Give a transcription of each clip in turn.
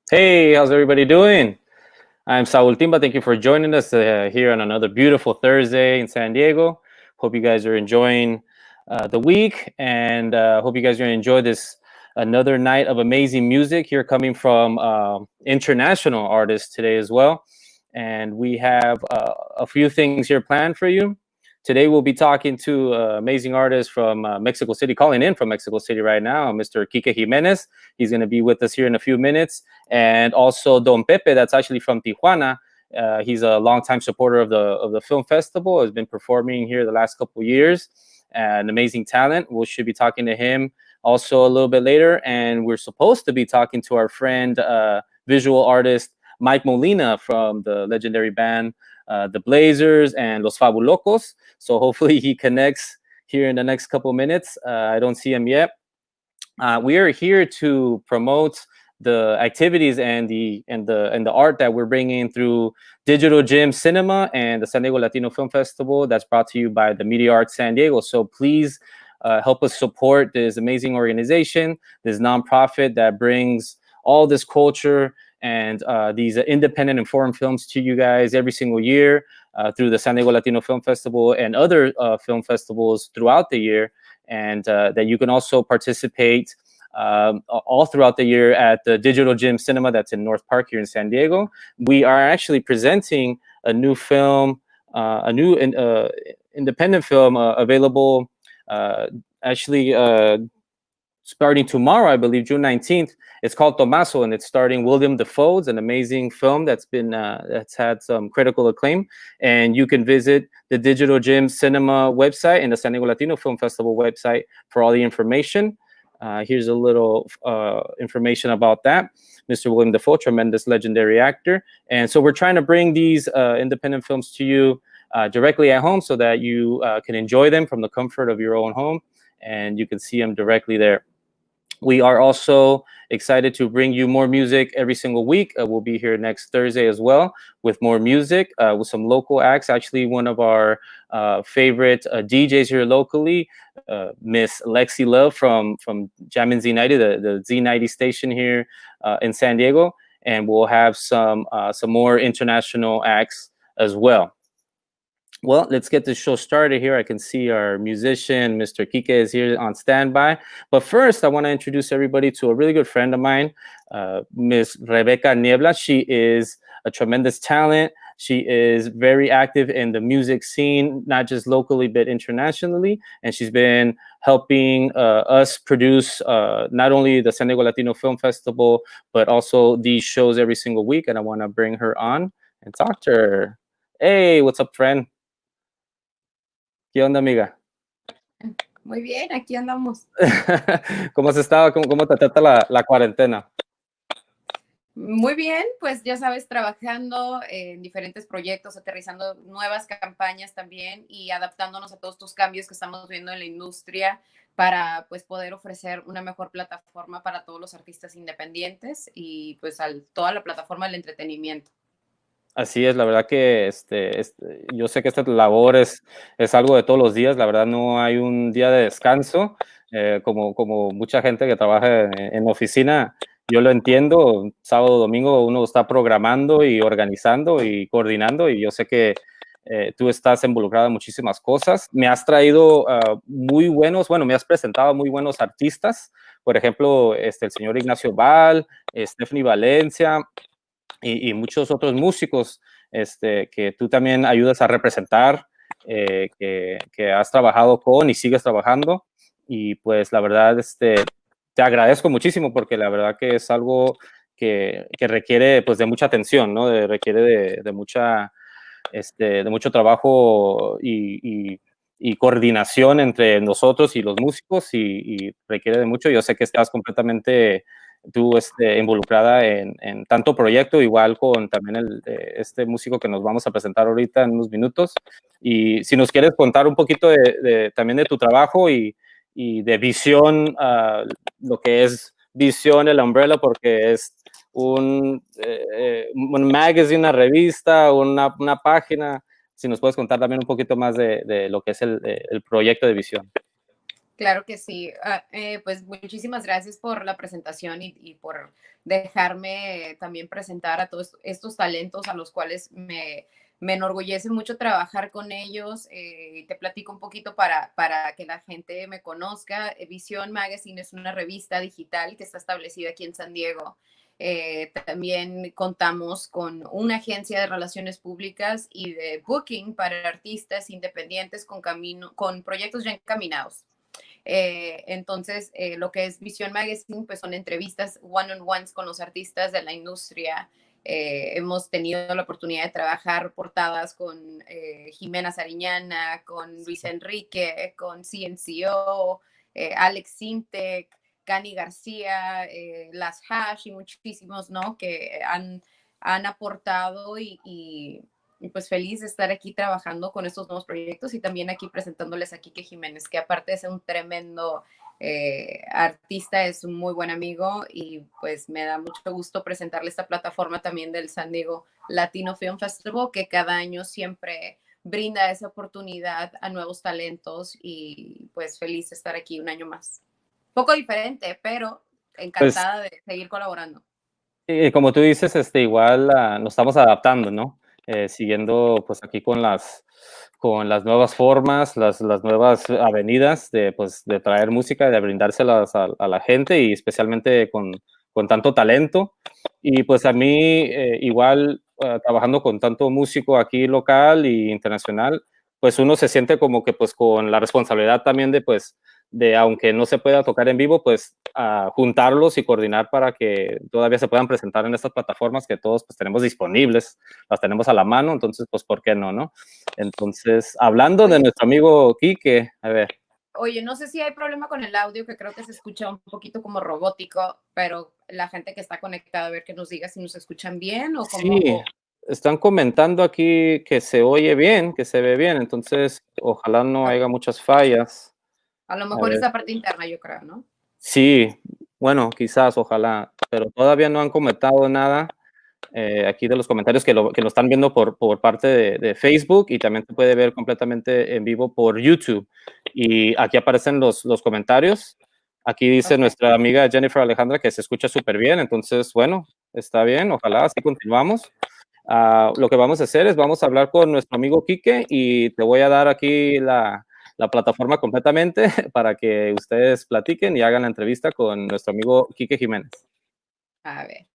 Hey, how's everybody doing? I'm Saul Timba. Thank you for joining us here on another beautiful Thursday in San Diego. Hope you guys are enjoying the week, and hope you guys are going to enjoy this another night of amazing music here coming from international artists today as well. And we have a few things here planned for you. Today we'll be talking to amazing artists from Mexico City, calling in from Mexico City right now, Mr. Kike Jimenez. He's going to be with us here in a few minutes. And also Don Pepe, that's actually from Tijuana. He's a longtime supporter of the film festival, has been performing here the last couple of years. An amazing talent. We should be talking to him also a little bit later. And we're supposed to be talking to our friend, visual artist, Mike Molina from the legendary band the Blazers and Los Fabulocos. So hopefully he connects here in the next couple of minutes. I don't see him yet. We are here to promote the activities and the art that we're bringing through Digital Gym Cinema and the Sonido Latino Film Festival. That's brought to you by the Media Arts San Diego. So please help us support this amazing organization, this nonprofit that brings all this culture and these independent and foreign films to you guys every single year through the San Diego Latino Film Festival and other film festivals throughout the year. And that you can also participate all throughout the year at the Digital Gym Cinema that's in North Park here in San Diego. We are actually presenting a new film, a new independent film available starting tomorrow, I believe, June 19th. It's called Tomaso, and it's starring William Dafoe. It's an amazing film that's had some critical acclaim. And you can visit the Digital Gym Cinema website and the San Diego Latino Film Festival website for all the information. Here's a little information about that. Mr. William Dafoe, tremendous legendary actor. And so we're trying to bring these independent films to you directly at home so that you can enjoy them from the comfort of your own home, and you can see them directly there. We are also excited to bring you more music every single week. We'll be here next Thursday as well with more music, with some local acts. Actually, one of our favorite DJs here locally, Miss Lexi Love from Jammin' Z90, the Z90 station here in San Diego. And we'll have some more international acts as well. Well, let's get the show started here. I can see our musician, Mr. Kike, is here on standby. But first, I want to introduce everybody to a really good friend of mine, Miss Rebecca Niebla. She is a tremendous talent. She is very active in the music scene, not just locally, but internationally. And she's been helping us produce not only the San Diego Latino Film Festival, but also these shows every single week. And I want to bring her on and talk to her. Hey, what's up, friend? ¿Qué onda, amiga? Muy bien, aquí andamos. ¿Cómo has estado? ¿Cómo te trata la cuarentena? Muy bien, pues ya sabes, trabajando en diferentes proyectos, aterrizando nuevas campañas también y adaptándonos a todos estos cambios que estamos viendo en la industria para pues poder ofrecer una mejor plataforma para todos los artistas independientes y pues toda la plataforma del entretenimiento. Así es, la verdad que yo sé que esta labor es algo de todos los días. La verdad no hay un día de descanso, como mucha gente que trabaja en oficina. Yo lo entiendo, sábado, domingo uno está programando y organizando y coordinando, y yo sé que tú estás involucrada en muchísimas cosas. Me has traído me has presentado muy buenos artistas, por ejemplo, el señor Ignacio Val, Stephanie Valencia, y muchos otros músicos que tú también ayudas a representar, que has trabajado con y sigues trabajando. Y pues la verdad te agradezco muchísimo, porque la verdad que es algo que requiere pues de mucha atención, ¿no? Requiere de mucho trabajo y coordinación entre nosotros y los músicos, y requiere de mucho. Yo sé que estás completamente tú involucrada en tanto proyecto, igual con también este músico que nos vamos a presentar ahorita en unos minutos. Y si nos quieres contar un poquito también de tu trabajo y de Visión, lo que es Visión, el umbrella, porque es un magazine, una revista, una página. Si nos puedes contar también un poquito más de lo que es el proyecto de Visión. Claro que sí. Pues muchísimas gracias por la presentación y por dejarme también presentar a todos estos talentos a los cuales me enorgullece mucho trabajar con ellos. Te platico un poquito para que la gente me conozca. Vision Magazine es una revista digital que está establecida aquí en San Diego. También contamos con una agencia de relaciones públicas y de booking para artistas independientes con proyectos ya encaminados. Entonces, lo que es Vision Magazine, pues son entrevistas one-on-ones con los artistas de la industria. Hemos tenido la oportunidad de trabajar portadas con Jimena Sariñana, con Luis Enrique, con CNCO, Alex Sintek, Cani García, Las Hash y muchísimos, ¿no? Que han aportado y pues feliz de estar aquí trabajando con estos nuevos proyectos y también aquí presentándoles a Kike Jimenez, que aparte de ser un tremendo artista, es un muy buen amigo y pues me da mucho gusto presentarle esta plataforma también del Sonido Latino Film Festival, que cada año siempre brinda esa oportunidad a nuevos talentos y pues feliz de estar aquí un año más. Poco diferente, pero encantada de seguir colaborando. Como tú dices, igual nos estamos adaptando, ¿no? Siguiendo pues aquí con las nuevas formas, las nuevas avenidas de traer música, de brindárselas a la gente y especialmente con tanto talento. Y pues a mí igual trabajando con tanto músico aquí local e internacional, pues uno se siente como que pues con la responsabilidad también de aunque no se pueda tocar en vivo, pues juntarlos y coordinar para que todavía se puedan presentar en estas plataformas que todos pues tenemos disponibles, las tenemos a la mano, entonces pues ¿por qué no, no? Entonces, hablando de nuestro amigo Kike, a ver. Oye, no sé si hay problema con el audio, que creo que se escucha un poquito como robótico, pero la gente que está conectada, a ver que nos diga si nos escuchan bien o cómo. Sí, están comentando aquí que se oye bien, que se ve bien, entonces ojalá no haya muchas fallas. A lo A mejor es ver. la parte interna, yo creo, ¿no? Sí, bueno, quizás, ojalá, pero todavía no han comentado nada aquí de los comentarios que lo están viendo por parte de Facebook y también se puede ver completamente en vivo por YouTube. Y aquí aparecen los comentarios. Aquí dice nuestra amiga Jennifer Alejandra que se escucha súper bien, entonces, bueno, está bien, ojalá así continuamos. Lo que vamos a hacer es vamos a hablar con nuestro amigo Kike y te voy a dar aquí la plataforma completamente para que ustedes platiquen y hagan la entrevista con nuestro amigo Kike Jiménez. A ver.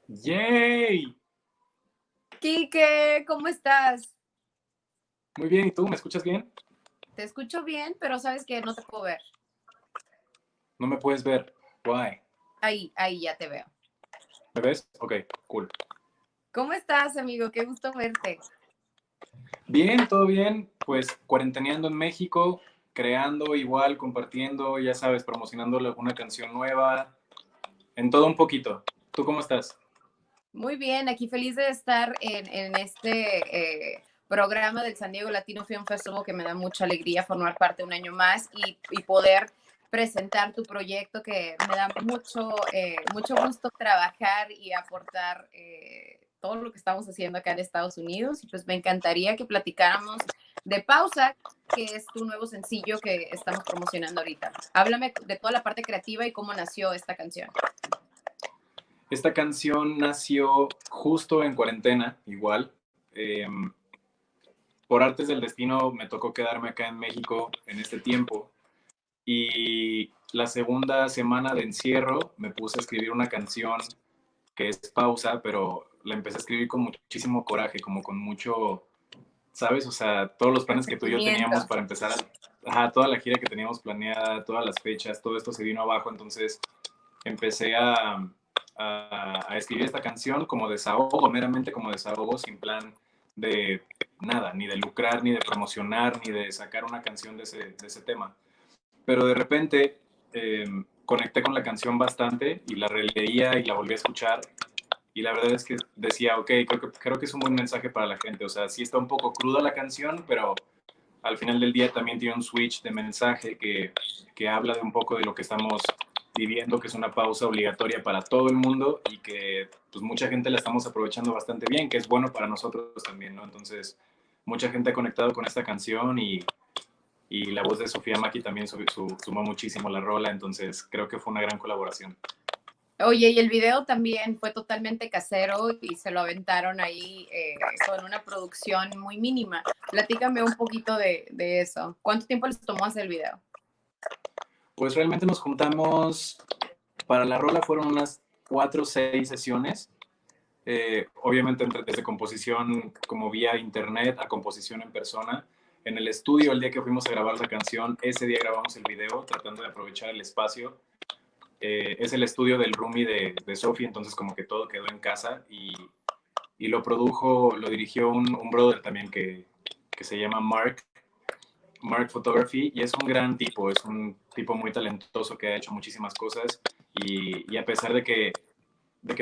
¡Yay! Kike, ¿cómo estás? Muy bien, ¿y tú? ¿Me escuchas bien? Te escucho bien, pero sabes que no te puedo ver. No me puedes ver. Why? Ahí ya te veo. ¿Me ves? Ok, cool. ¿Cómo estás, amigo? Qué gusto verte. Bien, todo bien. Pues cuarentaneando en México, creando igual, compartiendo, ya sabes, promocionando alguna canción nueva, en todo un poquito. ¿Tú cómo estás? Muy bien, aquí feliz de estar en este programa del San Diego Latino Film Festival, que me da mucha alegría formar parte un año más y poder presentar tu proyecto, que me da mucho gusto trabajar y aportar todo lo que estamos haciendo acá en Estados Unidos. Y pues me encantaría que platicáramos de Pausa, que es tu nuevo sencillo que estamos promocionando ahorita. Háblame de toda la parte creativa y cómo nació esta canción. Esta canción nació justo en cuarentena, igual. Por artes del destino me tocó quedarme acá en México en este tiempo. Y la segunda semana de encierro me puse a escribir una canción que es Pausa, pero la empecé a escribir con muchísimo coraje, como con mucho, ¿sabes? O sea, todos los planes que tú y yo teníamos para empezar, toda la gira que teníamos planeada, todas las fechas, todo esto se vino abajo, entonces empecé a escribir esta canción como desahogo, meramente como desahogo, sin plan de nada, ni de lucrar, ni de promocionar, ni de sacar una canción de ese tema. Pero de repente conecté con la canción bastante y la releía y la volví a escuchar. Y la verdad es que decía, ok, creo que es un buen mensaje para la gente. O sea, sí está un poco cruda la canción, pero al final del día también tiene un switch de mensaje que habla de un poco de lo que estamos viviendo, que es una pausa obligatoria para todo el mundo y que pues mucha gente la estamos aprovechando bastante bien, que es bueno para nosotros también, ¿no? Entonces, mucha gente ha conectado con esta canción y la voz de Sofía Maki también sumó muchísimo la rola, entonces creo que fue una gran colaboración. Oye, y el video también fue totalmente casero y se lo aventaron ahí con una producción muy mínima. Platícame un poquito de eso. ¿Cuánto tiempo les tomó hacer el video? Pues realmente nos juntamos, para la rola fueron unas 4 o 6 sesiones. Obviamente desde composición como vía internet a composición en persona. En el estudio, el día que fuimos a grabar la canción, ese día grabamos el video tratando de aprovechar el espacio. Es el estudio del roomie de Sophie, entonces como que todo quedó en casa y lo dirigió un brother también que se llama Mark Photography, y es un gran tipo, es un tipo muy talentoso que ha hecho muchísimas cosas y a pesar de que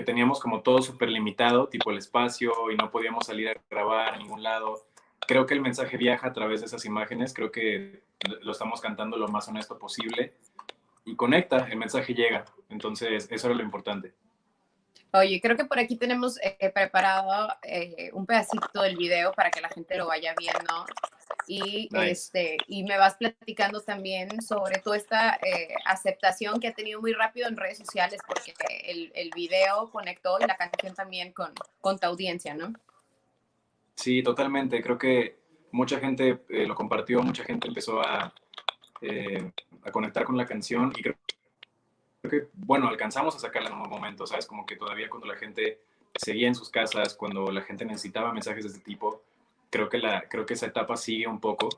teníamos como todo súper limitado, tipo el espacio, y no podíamos salir a grabar a ningún lado, creo que el mensaje viaja a través de esas imágenes, creo que lo estamos cantando lo más honesto posible y conecta, el mensaje llega, entonces eso era lo importante. Oye, creo que por aquí tenemos preparado un pedacito del video para que la gente lo vaya viendo y, Nice. Y me vas platicando también sobre toda esta aceptación que ha tenido muy rápido en redes sociales porque el video conectó y la canción también con tu audiencia, ¿no? Sí, totalmente, creo que mucha gente lo compartió, mucha gente empezó a conectar con la canción y creo que, bueno, alcanzamos a sacarla en un momento, ¿sabes? Como que todavía cuando la gente seguía en sus casas, cuando la gente necesitaba mensajes de este tipo, creo que esa etapa sigue un poco.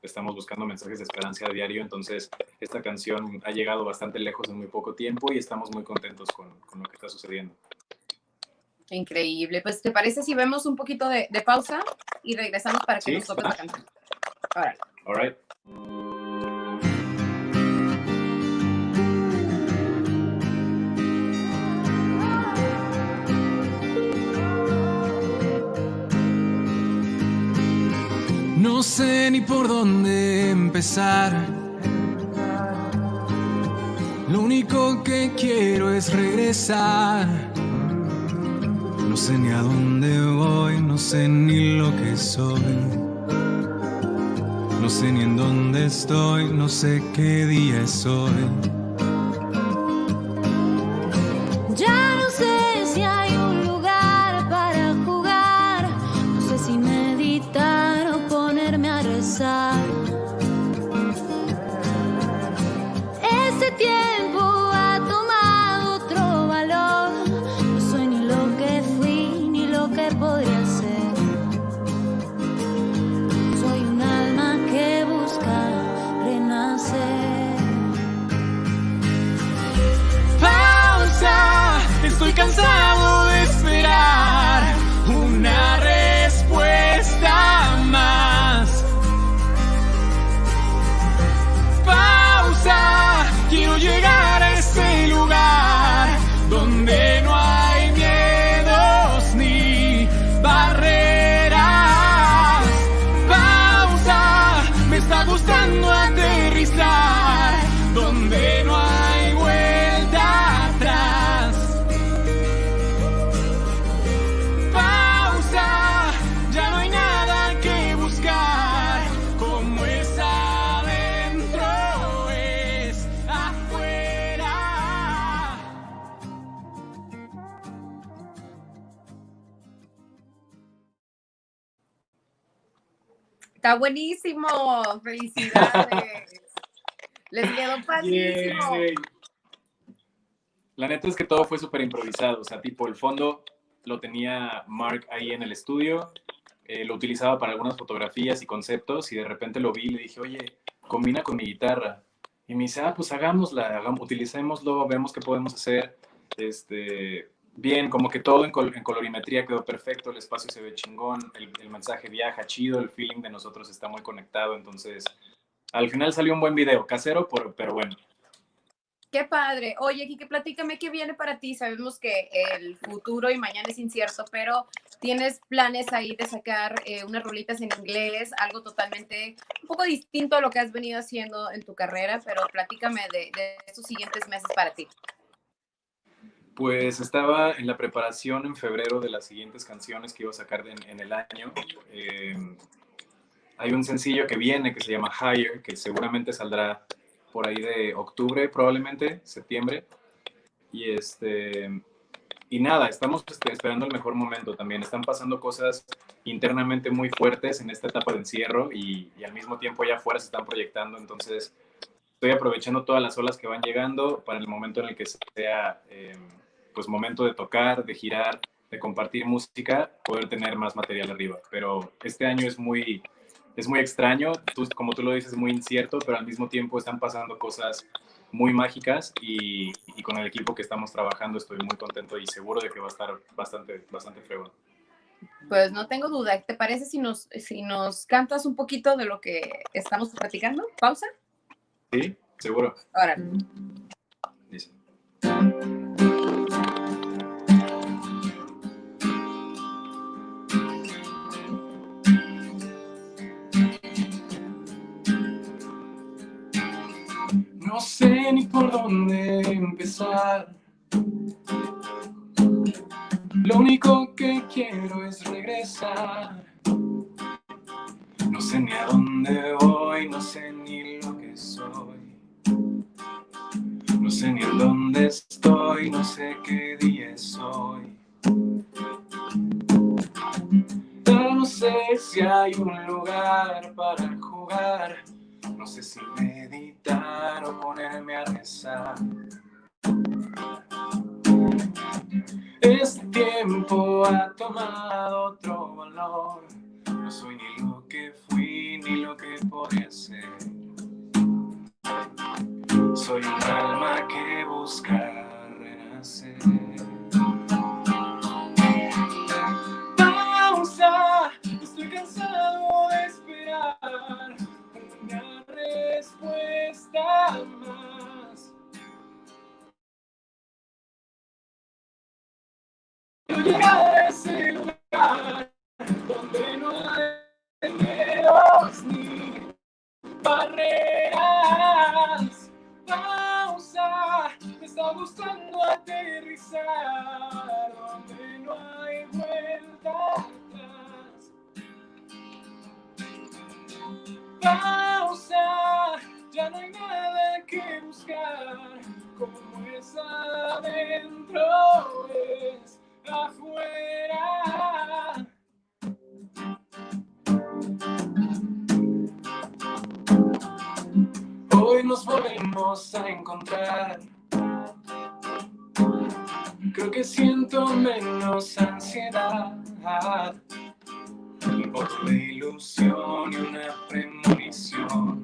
Estamos buscando mensajes de esperanza a diario, entonces esta canción ha llegado bastante lejos en muy poco tiempo y estamos muy contentos con lo que está sucediendo. Increíble. Pues, ¿te parece si vemos un poquito de pausa y regresamos para que nos toques la canción? Órale. All right. No sé ni por dónde empezar. Lo único que quiero es regresar. No sé ni a dónde voy, no sé ni lo que soy. No sé ni en dónde estoy, no sé qué día es hoy. Ya no sé si hay un lugar para jugar. No sé si meditar o ponerme a rezar. Este tiempo ha tomado otro valor. No soy ni lo que fui ni lo que podría ser. Soy un alma que busca renacer. Pausa, estoy cansado de esperar una respuesta más. Pausa, quiero llegar a ese lugar donde no hay miedos ni barreras. Pausa, me está gustando aterrizar donde no hay vuelta atrás. Pausa, ya no hay nada que buscar. Como es adentro, es afuera. Está buenísimo. Felicidades. Les quedó padrísimo. Yay. La neta es que todo fue súper improvisado, o sea, tipo el fondo lo tenía Mark ahí en el estudio, lo utilizaba para algunas fotografías y conceptos y de repente lo vi y le dije, oye, combina con mi guitarra. Y me dice, pues hagámosla, utilicémoslo, vemos qué podemos hacer. Bien, como que todo en colorimetría quedó perfecto, el espacio se ve chingón, el mensaje viaja chido, el feeling de nosotros está muy conectado, entonces al final salió un buen video, casero, pero bueno. Qué padre. Oye, Kike, platícame qué viene para ti. Sabemos que el futuro y mañana es incierto, pero tienes planes ahí de sacar unas rolitas en inglés, algo totalmente un poco distinto a lo que has venido haciendo en tu carrera, pero platícame de estos siguientes meses para ti. Pues estaba en la preparación en febrero de las siguientes canciones que iba a sacar en el año. Hay un sencillo que viene que se llama Higher, que seguramente saldrá por ahí de octubre, probablemente, septiembre. Y nada, estamos esperando el mejor momento también. Están pasando cosas internamente muy fuertes en esta etapa de encierro y al mismo tiempo allá afuera se están proyectando. Entonces estoy aprovechando todas las olas que van llegando para el momento en el que sea pues momento de tocar, de girar, de compartir música, poder tener más material arriba. Pero este año es muy extraño, como tú lo dices, es muy incierto, pero al mismo tiempo están pasando cosas muy mágicas y con el equipo que estamos trabajando estoy muy contento y seguro de que va a estar bastante fregón. Pues no tengo duda. ¿Te parece si nos cantas un poquito de lo que estamos platicando? ¿Pausa? Sí, seguro. Ahora. Dice. No sé ni por dónde empezar. Lo único que quiero es regresar. No sé ni a dónde voy, no sé ni lo que soy. No sé ni en dónde estoy, no sé qué día es hoy. Ya no sé si hay un lugar para jugar. No sé si meditar o ponerme a rezar. Este tiempo ha tomado otro valor. No soy ni lo que fui ni lo que podría ser. Soy un alma que busca renacer. Pausa, estoy cansado de esperar una respuesta más. Quiero llegar a ese lugar donde no hay miedos ni barreras. Pausa, me está gustando aterrizar donde no hay vuelta atrás. Pausa, ya no hay nada que buscar, como es adentro es afuera. Hoy nos volvemos a encontrar. Creo que siento menos ansiedad, un poco de ilusión y una premonición.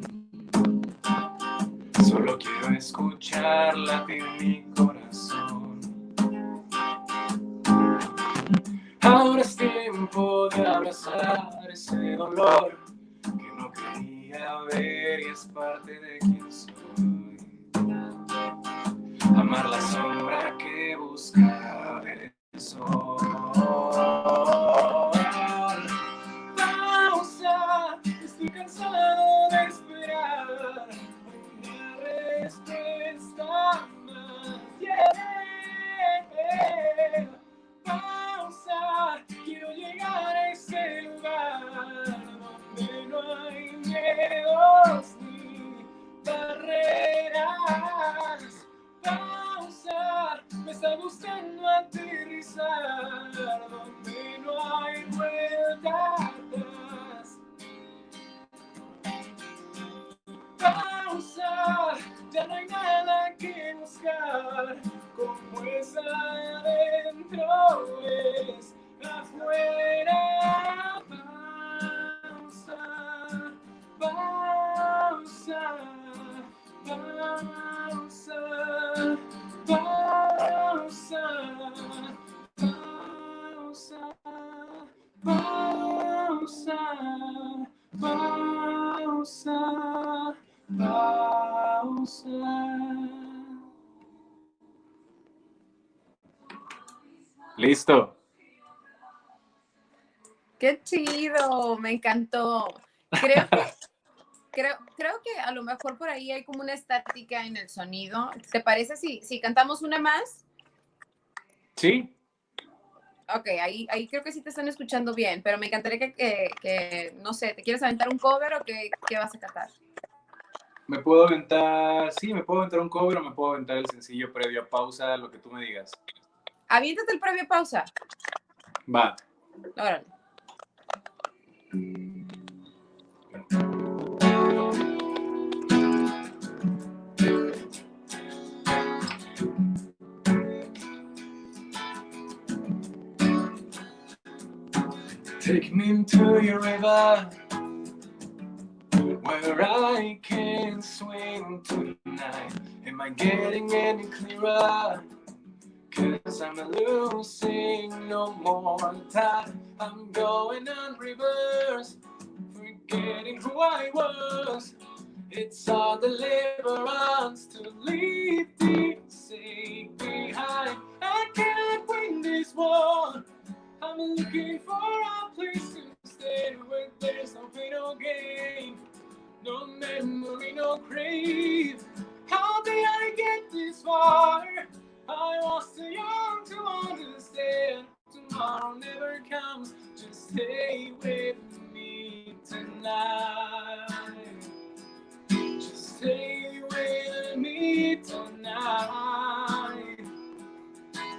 Solo quiero escuchar latir mi corazón. Ahora es tiempo de abrazar ese dolor que no quería ver y es parte de quien soy. Amar la sombra que busca el sol. Pausa, estoy cansado de esperar una respuesta más. Yeah. Pausa, quiero llegar a ese lugar donde no hay miedos ni barreras. Pausa, me está gustando aterrizar pausa, pausa, pausa. Listo. Qué chido, me encantó. Creo que a lo mejor por ahí hay como una estática en el sonido. ¿Te parece si cantamos una más? Sí, Ok, ahí creo que sí te están escuchando bien, pero me encantaría que no sé, ¿te quieres aventar un cover o qué vas a cantar? me puedo aventar un cover o me puedo aventar el sencillo previo a pausa, lo que tú me digas. Aviéntate el previo pausa. Va. Órale. Take me to your river where I can swim tonight. Am I getting any clearer? 'Cause I'm losing no more time. I'm going on reverse, forgetting who I was. It's all deliverance to leave the sick behind. I can't win this war. I'm looking for a place to stay where there's no pain or gain, no memory, no grave. How did I get this far? I was too young to understand. Tomorrow never comes. Just stay with me tonight. Just stay with me tonight.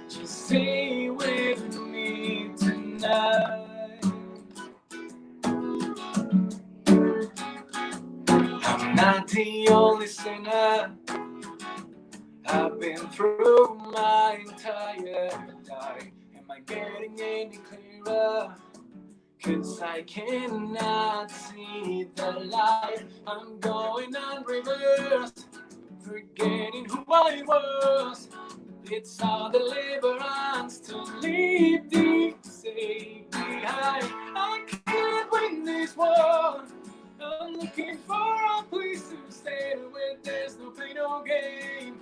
Just stay with me tonight. I'm not the only sinner. I've been through my entire life. Am I getting any clearer? 'Cause I cannot see the light. I'm going on reverse, forgetting who I was. It's all deliverance to leave the sick behind. I can't win this war. I'm looking for a place to stay where there's no pain or gain,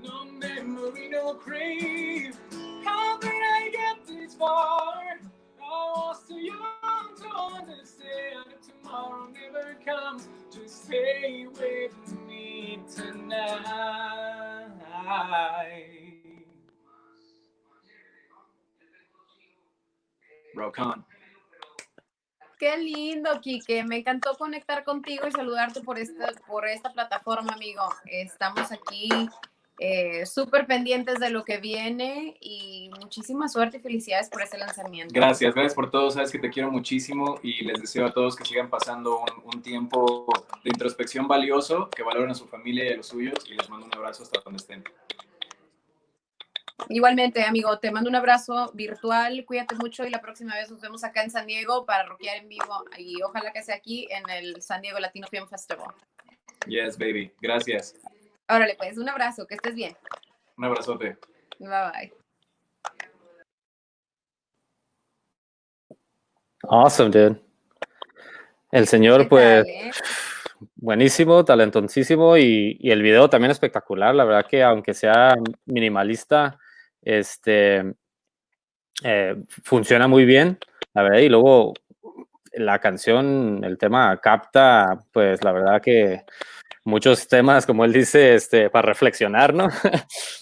no memory, no grave. How did I get this far? I was too young to understand. Tomorrow never comes. Just stay with me tonight. Rock on. Qué lindo, Kike. Me encantó conectar contigo y saludarte por esta plataforma, amigo. Estamos aquí súper pendientes de lo que viene y muchísima suerte y felicidades por este lanzamiento. Gracias por todo. Sabes que te quiero muchísimo y les deseo a todos que sigan pasando un tiempo de introspección valioso, que valoren a su familia y a los suyos, y les mando un abrazo hasta donde estén. Igualmente, amigo, te mando un abrazo virtual, cuídate mucho y la próxima vez nos vemos acá en San Diego para rockear en vivo y ojalá que sea aquí en el Sonido Latino Film Festival. Yes, baby. Gracias. Órale, pues, un abrazo, que estés bien. Un abrazote. Bye, bye. Awesome, dude. El señor, ¿Qué pues, tal, buenísimo, talentoncísimo y el video también espectacular. La verdad que aunque sea minimalista, funciona muy bien, la verdad. Y luego la canción, el tema capta, pues, la verdad que muchos temas, como él dice, para reflexionar, ¿no?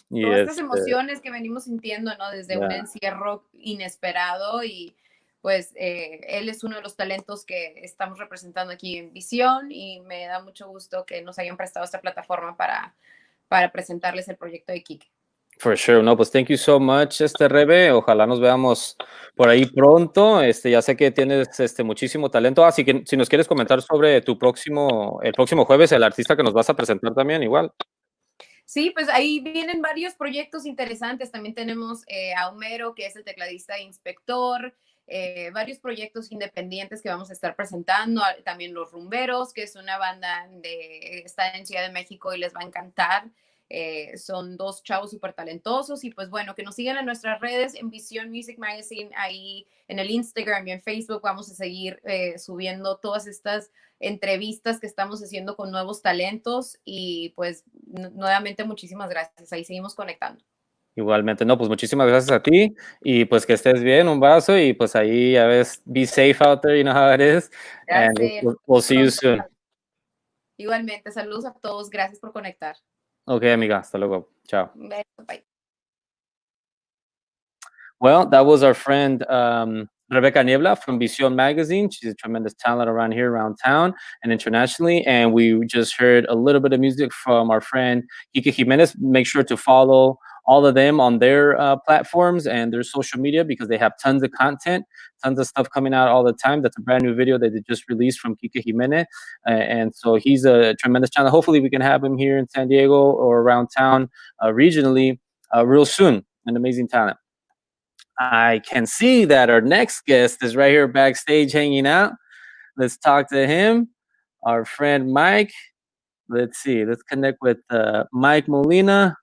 Y Todas estas emociones que venimos sintiendo, ¿no? Desde un encierro inesperado y pues él es uno de los talentos que estamos representando aquí en Visión y me da mucho gusto que nos hayan prestado esta plataforma para presentarles el proyecto de Kike. For sure, no, pues thank you so much, Rebe, ojalá nos veamos por ahí pronto, ya sé que tienes muchísimo talento, así que si nos quieres comentar sobre el próximo jueves, el artista que nos vas a presentar también, igual. Sí, pues ahí vienen varios proyectos interesantes, también tenemos a Homero, que es el tecladista e inspector, varios proyectos independientes que vamos a estar presentando, también Los Rumberos, que es una banda está en Ciudad de México y les va a encantar. Son dos chavos súper talentosos y pues bueno, que nos sigan en nuestras redes, en Visión Music Magazine, ahí en el Instagram y en Facebook vamos a seguir subiendo todas estas entrevistas que estamos haciendo con nuevos talentos y pues nuevamente muchísimas gracias, ahí seguimos conectando. Igualmente, no, pues muchísimas gracias a ti y pues que estés bien, un vaso y pues ahí ya ves, be safe out there, you know how it is, and we'll see you soon. Igualmente, saludos a todos, gracias por conectar. Ok, amiga, hasta luego, chao. Bye. Well, that was our friend Rebecca Niebla from Vision Magazine. She's a tremendous talent around here, around town, and internationally. And we just heard a little bit of music from our friend Kike Jimenez. Make sure to follow all of them on their platforms and their social media because they have tons of content, tons of stuff coming out all the time. That's a brand new video that they just released from Kike Jimenez. And so he's a tremendous channel. Hopefully we can have him here in San Diego or around town regionally real soon. An amazing talent. I can see that our next guest is right here backstage hanging out. Let's talk to him. Our friend Mike. Let's see. Let's connect with Mike Molina.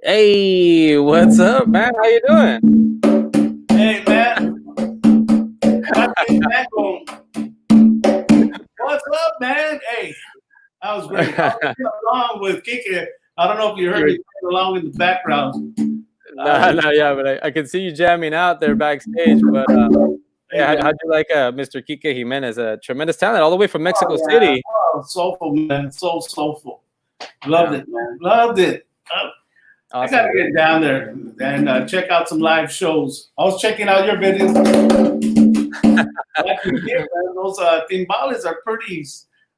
Hey, what's up, man? How you doing? Hey, man. What's up, man? Hey, that was great. I was along with Kike. I don't know if you heard me along in the background. Yeah, but I can see you jamming out there backstage. But yeah, how'd you like Mr. Kike Jimenez? A tremendous talent all the way from Mexico City. Oh, soulful, man. So soulful. Loved it, man. Loved it. Awesome. I got to get down there and check out some live shows. I was checking out your videos. Those timbales are pretty.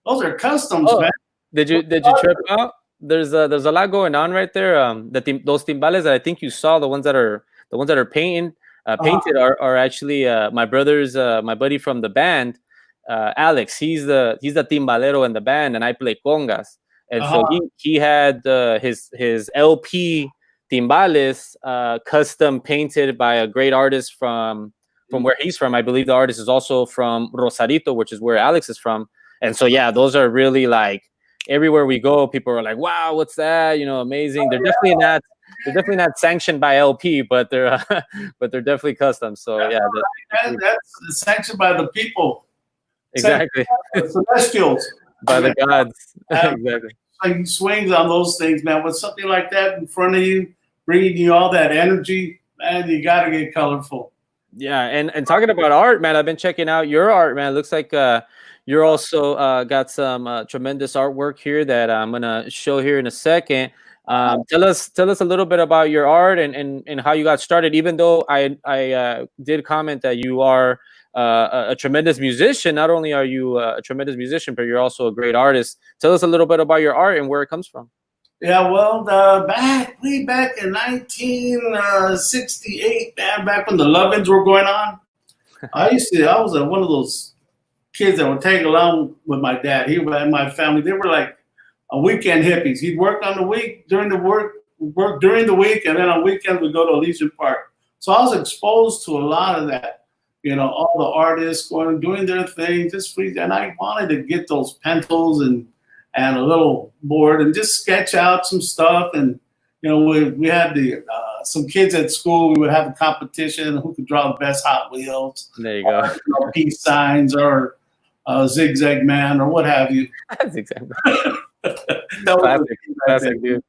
Those are customs, man. Did you trip out? There's a lot going on right there. Those timbales that I think you saw, the ones that are painted are actually my buddy from the band, Alex. He's the timbalero in the band, and I play congas. And so he had his LP timbales custom painted by a great artist from where he's from. I believe the artist is also from Rosarito, which is where Alex is from. And so yeah, those are really like. Everywhere we go, people are like, "Wow, what's that? You know, amazing." They're definitely not sanctioned by LP, but they're definitely custom. So yeah, that's sanctioned by the people. Exactly, the celestials, by the gods. Exactly. Like swings on those things, man. With something like that in front of you, bringing you all that energy, man, you got to get colorful. Yeah, and talking about art, man, I've been checking out your art, man. It looks like you're also got some tremendous artwork here that I'm gonna show here in a second. Tell us a little bit about your art and how you got started. Even though I did comment that you are a tremendous musician. Not only are you a tremendous musician, but you're also a great artist. Tell us a little bit about your art and where it comes from. Yeah, well, way back in 1968, man, back when the Love-Ins were going on, I was one of those kids that would tag along with my dad. He and my family, they were like weekend hippies. He'd work during the week, and then on weekends we'd go to Legion Park. So I was exposed to a lot of that, you know, all the artists doing their thing, just free. And I wanted to get those pencils and a little board and just sketch out some stuff. And, you know, we had some kids at school, we would have a competition who could draw the best Hot Wheels. There you go. Peace signs or Zigzag Man or what have you. Zigzag Man. Classic, dude.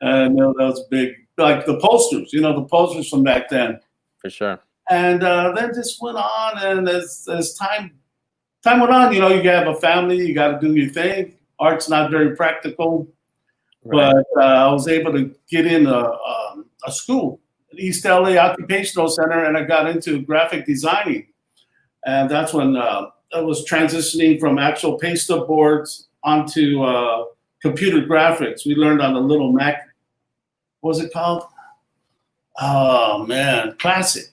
No, that was big. Like the posters, you know, the posters from back then. For sure. And then just went on, and as time went on, you know, you have a family, you got to do your thing. Art's not very practical, right. But I was able to get in a school, East LA Occupational Center, and I got into graphic designing. And that's when I was transitioning from actual paste up boards onto computer graphics. We learned on the little Mac. What was it called? Oh man,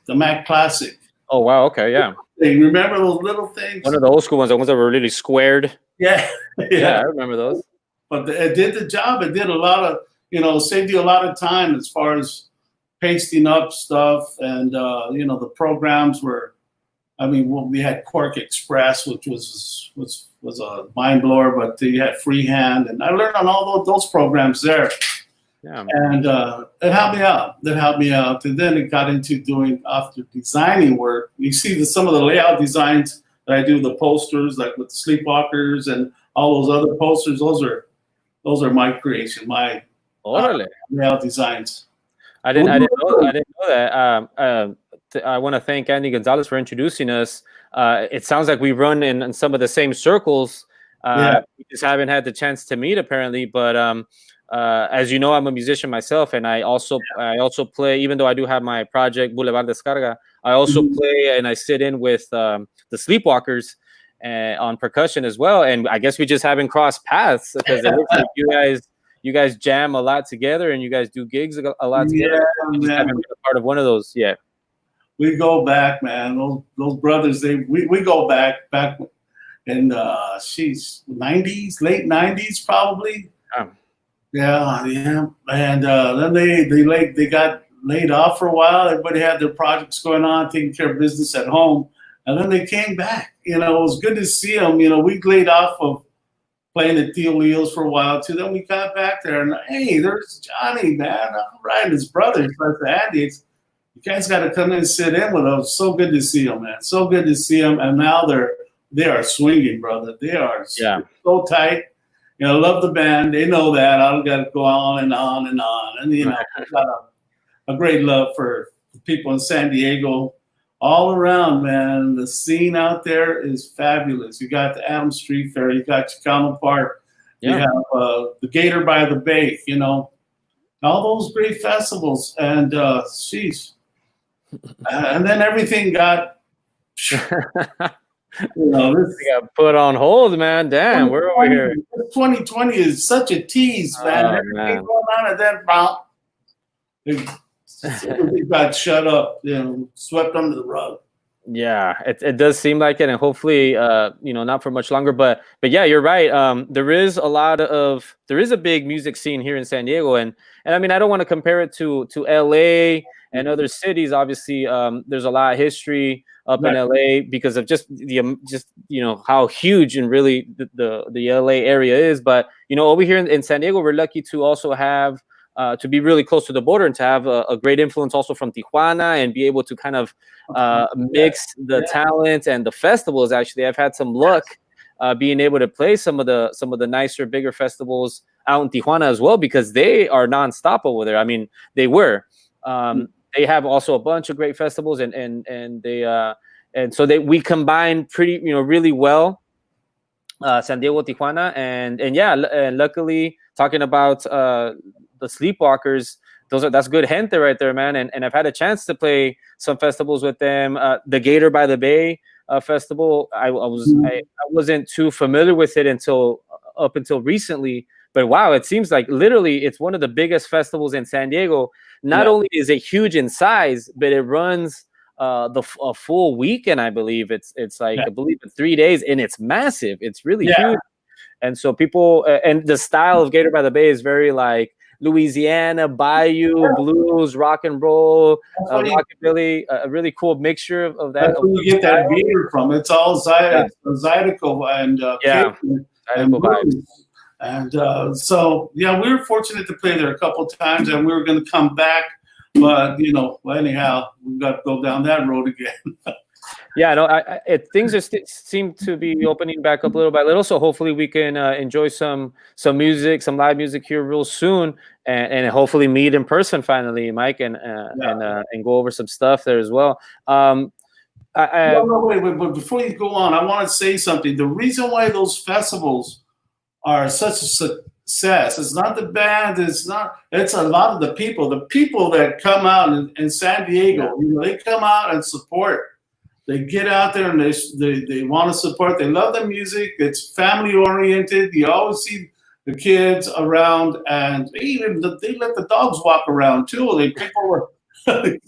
the Mac Classic. Oh wow, okay, yeah. Remember those little things? One of the old school ones, the ones that were really squared. Yeah. Yeah, I remember those. But it did the job. It did a lot of, you know, saved you a lot of time as far as pasting up stuff, and you know, the programs were I mean, we had Cork Express, which was a mind blower, but you had Freehand, and I learned on all those programs there. Yeah. And it helped me out. That helped me out. And then it got into doing after designing work. You see some of the layout designs that I do, the posters, like with the Sleepwalkers and all those other posters. Those are my creation, my layout designs. I didn't know that. I want to thank Andy Gonzalez for introducing us. It sounds like we run in some of the same circles. We just haven't had the chance to meet apparently, but as you know, I'm a musician myself, and I also play. Even though I do have my project Boulevard Descarga, I also play and I sit in with the Sleepwalkers on percussion as well. And I guess we just haven't crossed paths because it looks like you guys jam a lot together and you guys do gigs a lot together. We just haven't been a part of one of those yet. We go back, man. Those brothers, we go back in 90s, late 90s probably. Yeah. And then they got laid off for a while. Everybody had their projects going on, taking care of business at home. And then they came back. It was good to see them. We laid off of playing at Theo Leo's for a while too. Then we got back there and hey, there's Johnny, man. All right, his brothers, like Andy. You guys got to come in and sit in with them. So good to see them, man. So good to see them. And now they are swinging, brother. They are so tight. I love the band. They know that. I don't got to go on and on and on. And got a great love for people in San Diego. All around, man. The scene out there is fabulous. You got the Adams Street Fair. You got Chicano Park. You have the Gator by the Bay. All those great festivals. And sheesh. And then everything got, this got put on hold, man. Damn, we're over here. 2020 is such a tease, man. Everything going on, and then it got shut up, swept under the rug. Yeah, it does seem like it, and hopefully, not for much longer. But yeah, you're right. There is a big music scene here in San Diego, and I mean, I don't want to compare it to LA and other cities. Obviously, there's a lot of history up in LA because of just how huge and really the LA area is. But over here in San Diego, we're lucky to also have to be really close to the border and to have a great influence also from Tijuana and be able to kind of mix the talent and the festivals. Actually, I've had some luck being able to play some of the nicer, bigger festivals out in Tijuana as well because they are nonstop over there. I mean, they were. They have also a bunch of great festivals, and so we combine pretty really well. San Diego, Tijuana, and luckily talking about the Sleepwalkers, that's good gente right there, man. And I've had a chance to play some festivals with them. The Gator by the Bay festival, I wasn't too familiar with it up until recently. But wow, it seems like literally it's one of the biggest festivals in San Diego. Not only is it huge in size, but it runs a full weekend. I believe it's like I believe it's 3 days, and it's massive. It's really huge. And so people and the style of Gator by the Bay is very like Louisiana, Bayou, blues, rock and roll, rockabilly, a really cool mixture of that. That's where you get that gator from. It's all Zydeco and Zydeco vibes. And so, we were fortunate to play there a couple of times, and we were going to come back. But, anyhow, we've got to go down that road again. Things seem to be opening back up little by little. So hopefully we can enjoy some music, some live music here real soon, and hopefully meet in person finally, Mike, and go over some stuff there as well. Wait, but before you go on, I want to say something. The reason why those festivals are such a success, it's not the band, it's a lot of the people that come out in San Diego. They come out and support. They get out there and they want to support. They love the music. It's family oriented. You always see the kids around, and they let the dogs walk around too. People were like,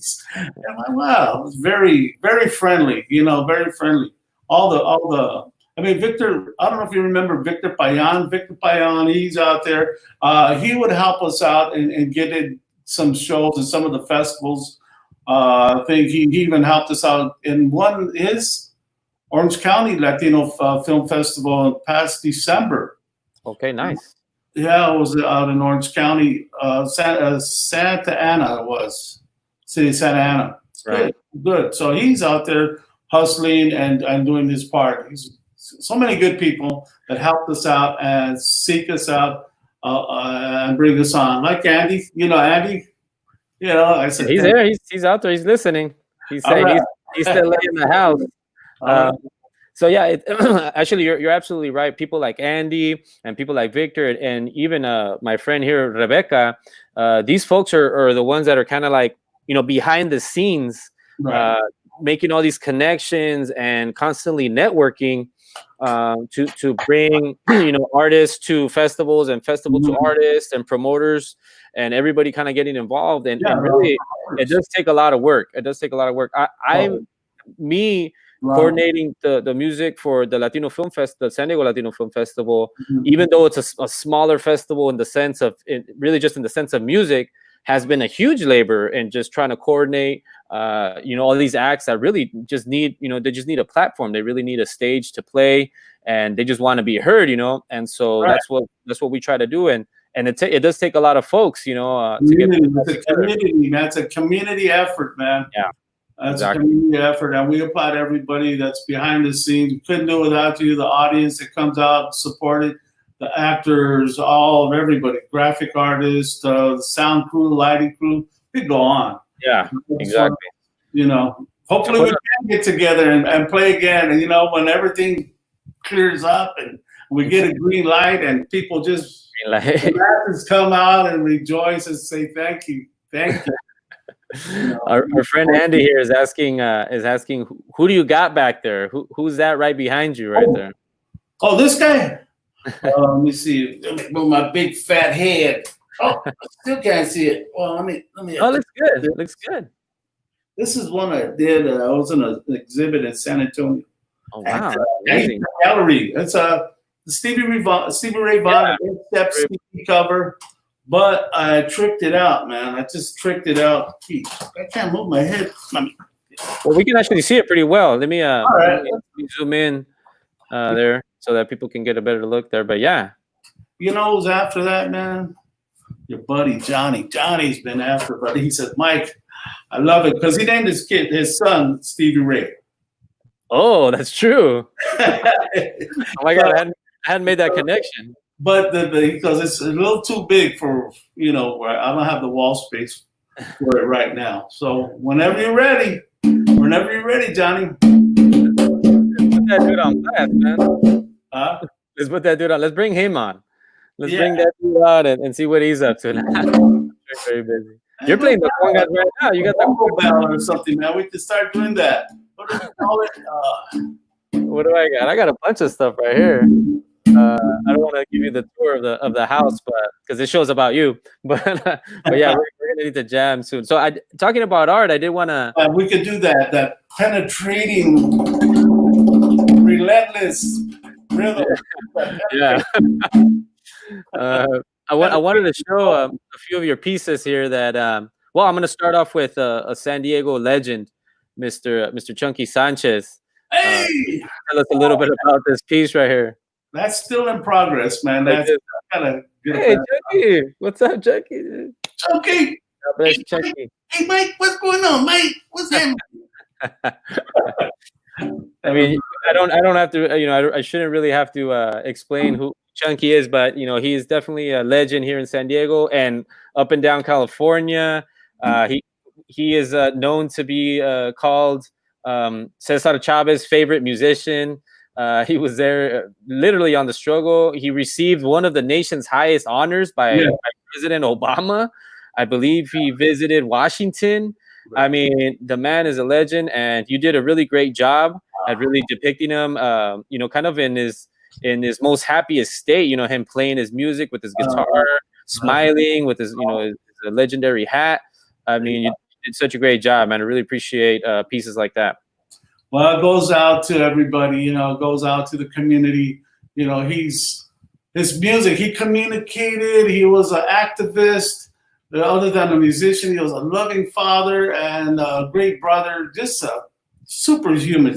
wow, it's very, very friendly. Very friendly. I mean, Victor, I don't know if you remember Victor Payan. Victor Payan, he's out there. He would help us out and get in some shows and some of the festivals. I think he even helped us out in his Orange County Latino Film Festival past December. Okay, nice. Yeah, it was out in Orange County, Santa Ana. It was city of Santa Ana. It's Right. good. So he's out there hustling and doing his part. He's so many good people that helped us out and seek us out and bring us on. Like Andy, Andy. I said He's there. He's out there. He's listening. He's saying he's still in the house. So yeah, actually, you're absolutely right. People like Andy and people like Victor and even my friend here, Rebecca. These folks are the ones that are kind of like behind the scenes, Right. making all these connections and constantly networking to bring artists to festivals and festival to artists and promoters and everybody kind of getting involved and really it does take a lot of work. Coordinating the music for the Latino Film Fest, the San Diego Latino Film Festival, even though it's a smaller festival in the sense of music, has been a huge labor in just trying to coordinate all these acts that really just need they just need a platform. They really need a stage to play and they just want to be heard, and so that's what we try to do, and it does take a lot of folks to get it's a community, man. It's a community effort, man. Yeah, that's a community effort, and we applaud everybody that's behind the scenes. We couldn't do it without you, the audience that comes out, supported, the actors, everybody, graphic artists, the sound crew, lighting crew. We go on. Yeah, exactly. Hopefully we can get together and play again. And when everything clears up and we get a green light and people just come out and rejoice and say thank you. Our friend Andy here is asking who do you got back there? Who's that right behind you right there? Oh, this guy. Let me see. Let me move my big fat head. Oh, I still can't see it. Well, let me. Oh, looks good. It looks good. This is one I did. I was in an exhibit in San Antonio. Oh wow! Amazing. Gallery. It's the Stevie Ray Vaughan step CD cover, but I tricked it out, man. I just tricked it out. Gee, I can't move my head. Well, we can actually see it pretty well. Let me let me zoom in there so that people can get a better look there. But yeah, who's after that, man? Your buddy Johnny. Johnny's been after, but he said, Mike, I love it because he named his son Stevie Ray. Oh, that's true. Oh my God, I hadn't made that connection. But because it's a little too big for where I don't have the wall space for it right now. So whenever you're ready, Johnny. Let's put that dude on blast, man. Let's put that dude on. Let's bring him on. Let's bring that dude out and see what he's up to now. Very busy. You're playing the congas right now. You got the bell or something, man. We can start doing that. What do we call it? What do I got? I got a bunch of stuff right here. I don't want to give you the tour of the house, but because it shows about you. But yeah, we're gonna need to jam soon. So talking about art, I did want to. We could do that. That penetrating, relentless rhythm. Yeah. I wanted to show a few of your pieces here. That I'm going to start off with a San Diego legend, Mr. Chunky Sanchez. Hey, tell us a little bit about this piece right here. That's still in progress, man. That's kind of good. Hey, Chunky, what's up, Chunky? Chunky, God bless you, Chunky. Hey, Mike, what's going on, Mike? What's happening? I mean, I don't have to. I shouldn't really have to explain who Chunky is, but he is definitely a legend here in San Diego and up and down California. He is known to be called Cesar Chavez's favorite musician. He was there literally on the struggle. He received one of the nation's highest honors by President Obama. I believe he visited Washington. I mean, the man is a legend, and you did a really great job at really depicting him, kind of in his most happiest state, him playing his music with his guitar, smiling with his legendary hat. I mean, you did such a great job, man. I really appreciate pieces like that. Well, it goes out to everybody, it goes out to the community. His music, he communicated, he was an activist, other than a musician, he was a loving father and a great brother. Just a superhuman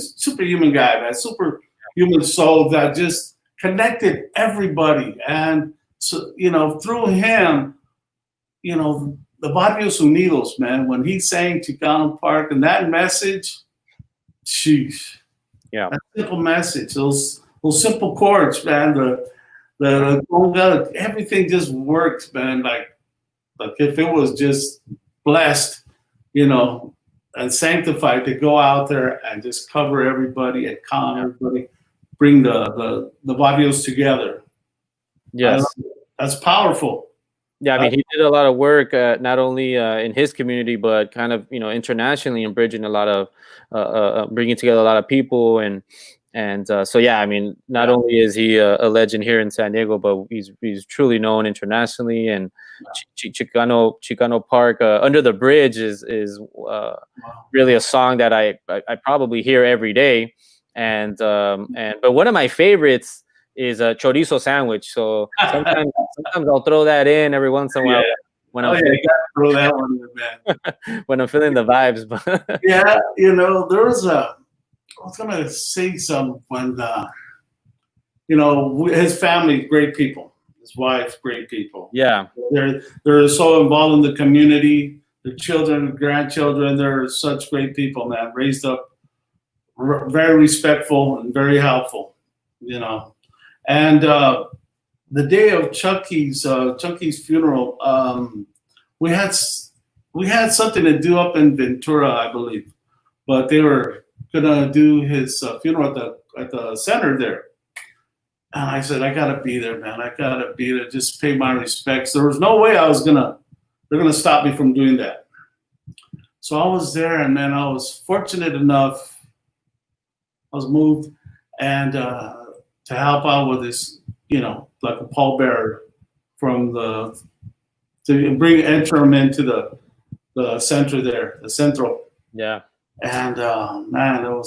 guy, man. Superhuman soul that just connected everybody. And so, through him, the Barrios Unidos, man, when he sang Chicano Park and that message, sheesh. Yeah. That simple message, those simple chords, man, the conga, everything just worked, man. Like if it was just blessed, and sanctified to go out there and just cover everybody and calm everybody, bring the barrios together. Yes. That's powerful. Yeah, I mean, he did a lot of work, not only in his community, but kind of, internationally, and bridging a lot of, bringing together a lot of people, and so yeah, I mean, not only is he a legend here in San Diego, but he's truly known internationally. And Chicano Park, Under the Bridge is really a song that I probably hear every day, and but one of my favorites is a chorizo sandwich. So sometimes I'll throw that in every once in a while when I'm you gotta throw that one in, man. when I'm feeling the vibes. Yeah, there was I was gonna say something when his family, great people, his wife, great people. Yeah, they're so involved in the community. The children, grandchildren, they're such great people, man. Raised up very respectful and very helpful, And the day of Chucky's funeral, we had something to do up in Ventura, I believe, but they were gonna do his funeral at the center there. And I said, I gotta be there, man. I gotta be there. Just pay my respects. There was no way they're gonna stop me from doing that. So I was there, and then I was fortunate enough. I was moved and to help out with this, like a pallbearer to enter him into the center there, the central. Yeah. And man,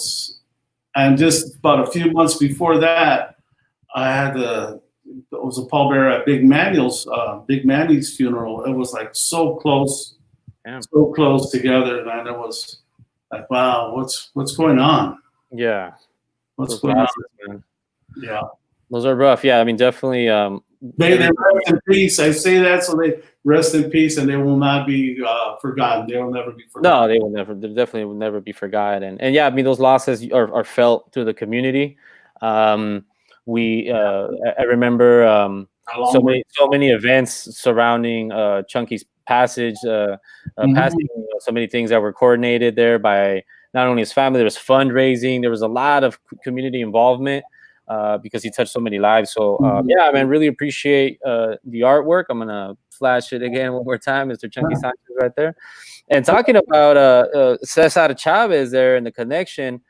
and just about a few months before that, I was a pallbearer at Big Manny's funeral. It was like so close together, man. It was like, wow, what's going on? Yeah. What's going on? Man. Yeah. Those are rough. Yeah, I mean, definitely. May they rest in peace. I say that so they rest in peace, and they will not be forgotten. They will never be forgotten. No, they will never. They definitely will never be forgotten. And yeah, I mean, those losses are felt through the community. I remember so many events surrounding Chunky's passage, passing. So many things that were coordinated there by not only his family. There was fundraising. There was a lot of community involvement. Because he touched so many lives. So yeah, man, really appreciate the artwork. I'm gonna flash it again one more time, Mr. Chunky Sanchez right there. And talking about Cesar Chavez there and the connection,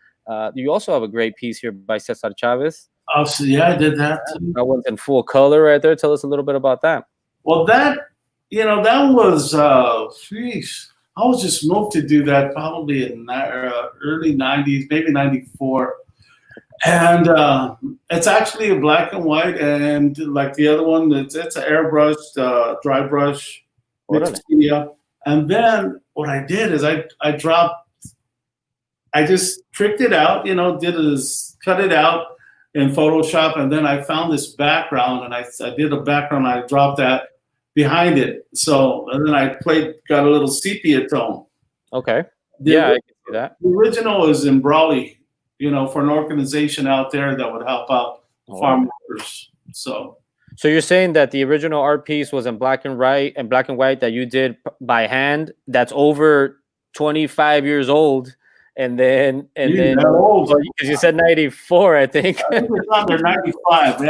you also have a great piece here by Cesar Chavez. Oh, so yeah, I did that too. That one's in full color right there. Tell us a little bit about that. Well, that was I was just moved to do that probably in early 90s, maybe 94. And it's actually a black and white, and like the other one, it's an airbrushed, dry brush mixed media. And then what I did is I just tricked it out, cut it out in Photoshop, and then I found this background, and I did a background. I dropped that behind it, and then I got a little sepia tone. Okay. Yeah, I can see that. The original is in Brawley. For an organization out there that would help out farm workers. So you're saying that the original art piece was in black and white that you did by hand. That's over 25 years old, and then old because you said 94, I think. I think it's under 95.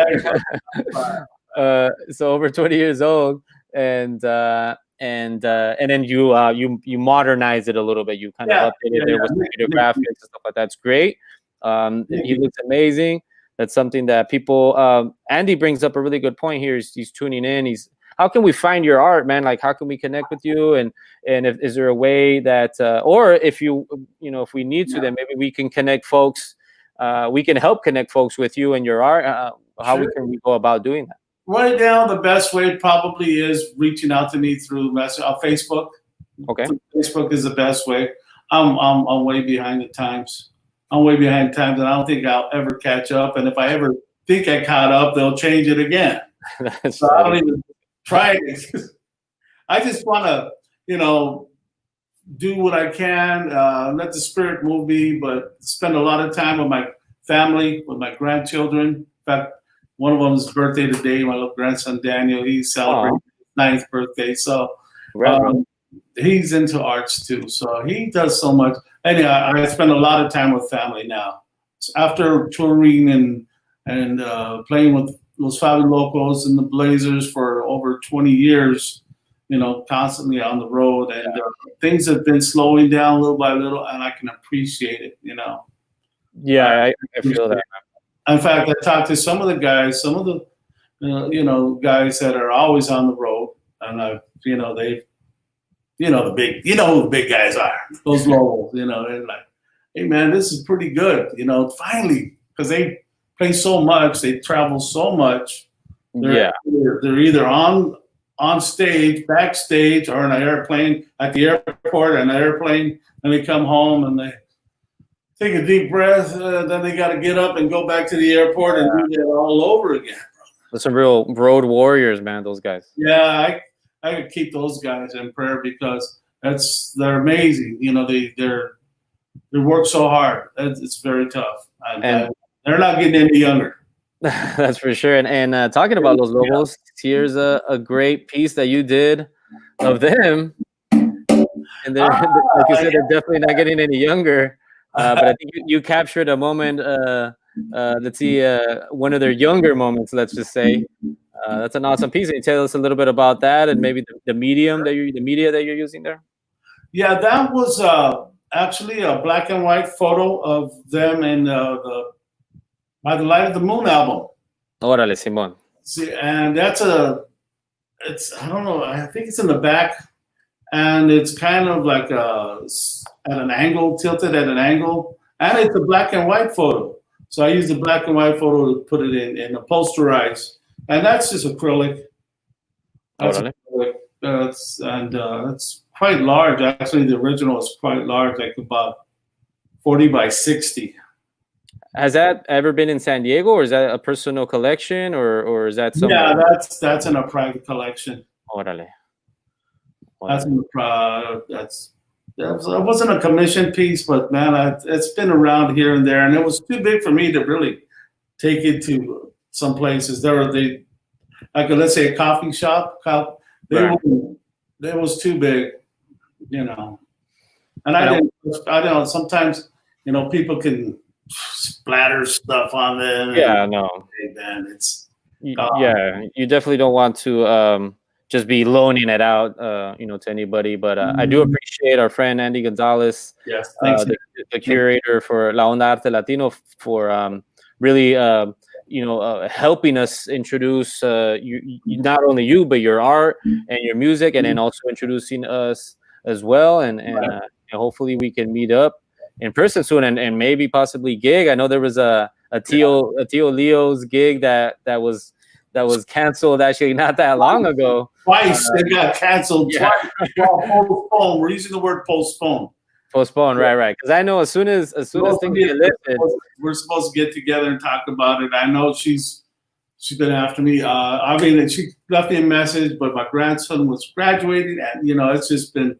So over 20 years old, and then you modernize it a little bit. You kind of updated it with computer graphics and stuff like that. That's great. He looks amazing. That's something that people. Andy brings up a really good point here. He's tuning in. How can we find your art, man? Like, how can we connect with you? And is there a way that, or if if we need to, then maybe we can connect folks. We can help connect folks with you and your art. How can we go about doing that? right now, the best way probably is reaching out to me through Facebook. Okay. Facebook is the best way. I'm way behind the times. I'm way behind the times, and I don't think I'll ever catch up. And if I ever think I caught up, they'll change it again. That's So I don't funny. even try it. I just want to, do what I can, let the spirit move me, but spend a lot of time with my family, with my grandchildren. In fact, one of them's birthday today, my little grandson Daniel. He's celebrating his 9th birthday. So he's into arts too. So he does so much. Anyway, I spend a lot of time with family now. So after touring and playing with Los Fabulocos and the Blazers for over 20 years, constantly on the road, and things have been slowing down little by little, and I can appreciate it, Yeah, I feel that. In fact, I talked to some of the guys, guys that are always on the road, and they've, the big, who the big guys are, those locals, they're like, hey man, this is pretty good, finally, because they play so much, they travel so much. They're either on stage, backstage, or in an airplane, at the airport, an airplane, and they come home and they take a deep breath, then they got to get up and go back to the airport and do that all over again. There's some real road warriors, man, those guys. Yeah, I could keep those guys in prayer because they're amazing. They work so hard. It's very tough. And they're not getting any younger. That's for sure. And talking about Los Lobos, here's a great piece that you did of them. And they're, like you said, they're definitely not getting any younger. But I think you captured a moment. Let's see, one of their younger moments. Let's just say that's an awesome piece. Can you tell us a little bit about that and maybe the media that you're using there? Yeah, that was actually a black and white photo of them in the By the Light of the Moon album. Órale, Simón. See, and I don't know, I think it's in the back, and it's kind of like at an angle, tilted at an angle, and it's a black and white photo. So I used the black and white photo to put it in a posterized, and that's just acrylic. That's acrylic. It's quite large. Actually, the original is quite large, like about 40 by 60. Has that ever been in San Diego, or is that a personal collection, or is that somewhere? Yeah, that's in a private collection. Órale. It wasn't a commission piece, but man, it's been around here and there, and it was too big for me to really take it to some places. Let's say a coffee shop. It was too big, And I don't. Sometimes, people can splatter stuff on them. Yeah, no. Man, you definitely don't want to just be loaning it out, to anybody. But I do appreciate our friend Andy Gonzalez, yes, thanks. The curator for La Onda Arte Latino, for really, helping us introduce not only you, but your art and your music, and then also introducing us as well. And hopefully we can meet up in person soon, and maybe possibly gig. I know there was a Tio Leo's gig that was canceled actually not that long ago. Twice they got canceled. Yeah. Twice. Postponed. We're using the word postpone. Postpone, right? Because I know as soon as things get lifted, we're supposed to get together and talk about it. I know she's been after me. She left me a message, but my grandson was graduating, and it's just been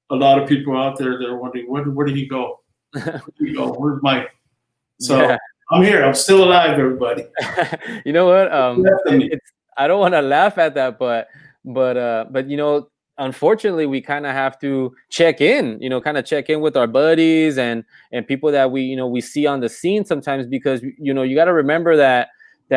a lot of people out there. They're wondering where did he go? Where did he go? Where's Mike? So. Yeah. I'm here. I'm still alive, everybody. You know what? I don't want to laugh at that, but unfortunately, we kind of have to check in. Check in with our buddies and people that we see on the scene sometimes, because you got to remember that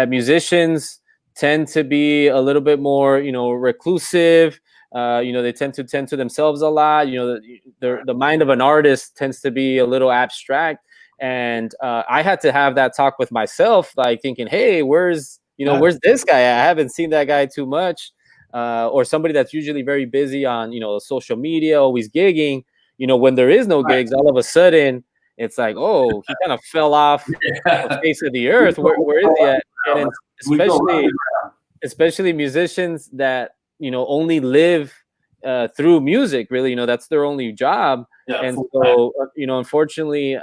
musicians tend to be a little bit more reclusive. They tend to themselves a lot. The mind of an artist tends to be a little abstract. And I had to have that talk with myself, like thinking, hey, where's this guy? I haven't seen that guy too much. Or somebody that's usually very busy on, social media, always gigging. When there is no gigs, all of a sudden it's like, oh, he kind of fell off the face of the earth. Where is he at? And especially musicians that only live through music. Really, that's their only job. Yeah, and so unfortunately,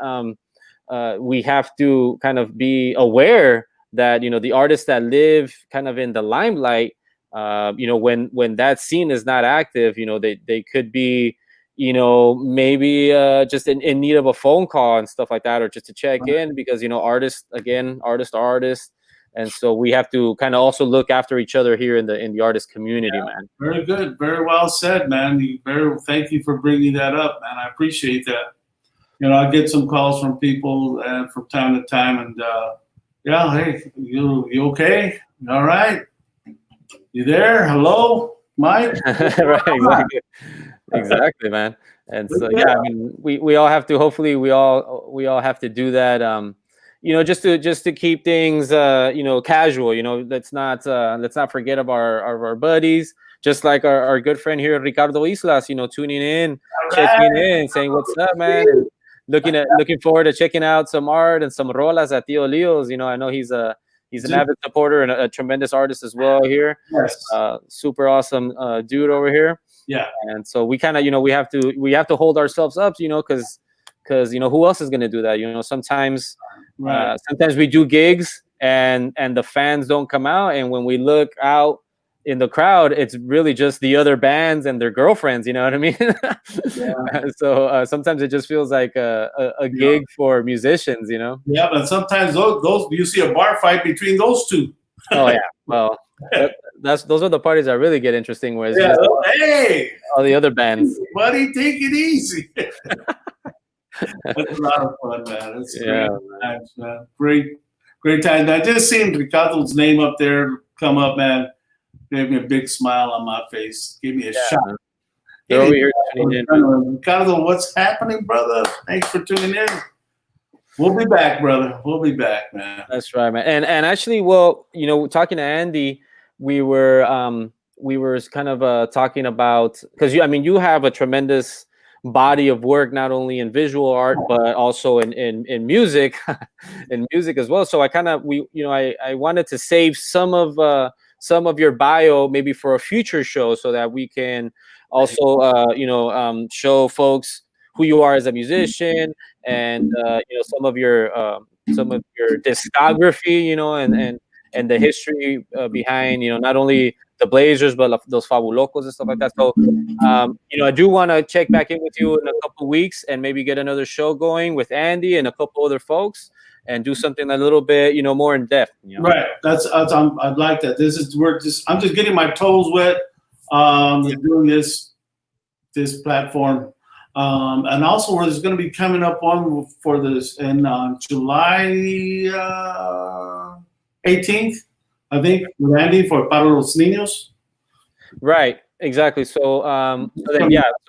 we have to kind of be aware that the artists that live kind of in the limelight, when that scene is not active, they could be maybe just in need of a phone call and stuff like that, or just to check in, because artists are artists. And so we have to kind of also look after each other here in the artist community, man. Very good. Very well said, man. Thank you for bringing that up, man. I appreciate that. I get some calls from people from time to time, and hey, you okay? All right? You there? Hello, Mike? Right, exactly, man. And so I mean, we all have to. Hopefully, we all have to do that. Just to keep things casual. Let's not forget of our buddies. Just like our good friend here, Ricardo Islas. Tuning in, checking in, saying what's up, man. And looking forward to checking out some art and some rolas at Tio Leo's. I know he's an avid supporter and a tremendous artist as well here. Yes. Super awesome dude over here. Yeah. And so we kind of we have to hold ourselves up, because who else is going to do that? Sometimes sometimes we do gigs and the fans don't come out, and when we look out in the crowd, it's really just the other bands and their girlfriends. You know what I mean? So sometimes it just feels like a gig for musicians. Yeah, but sometimes those you see a bar fight between those two. Oh yeah, well, those are the parties that really get interesting. Where hey, all the other bands, buddy, take it easy. That's a lot of fun, man. That's great times, man. Great time. I just seen Ricardo's name up there come up, man. Gave me a big smile on my face. Gave me a shot. They're over here tuning in. Ricardo, what's happening, brother? Thanks for tuning in. We'll be back, brother. We'll be back, man. That's right, man. And actually, well, talking to Andy, we were kind of talking about, because you have a tremendous body of work, not only in visual art but also in music, in music as well. So I kind of I wanted to save some of your bio maybe for a future show, so that we can also show folks who you are as a musician, and some of your discography, and the history behind not only the Blazers but those Fabulocos and stuff like that. So I do want to check back in with you in a couple weeks and maybe get another show going with Andy and a couple other folks, and do something a little bit more in depth. Right. I'd like that. I'm just getting my toes wet. Doing this platform. And also, there's going to be coming up one for this in July 18th, I think, with Andy for Para los Niños. Right, exactly. So, so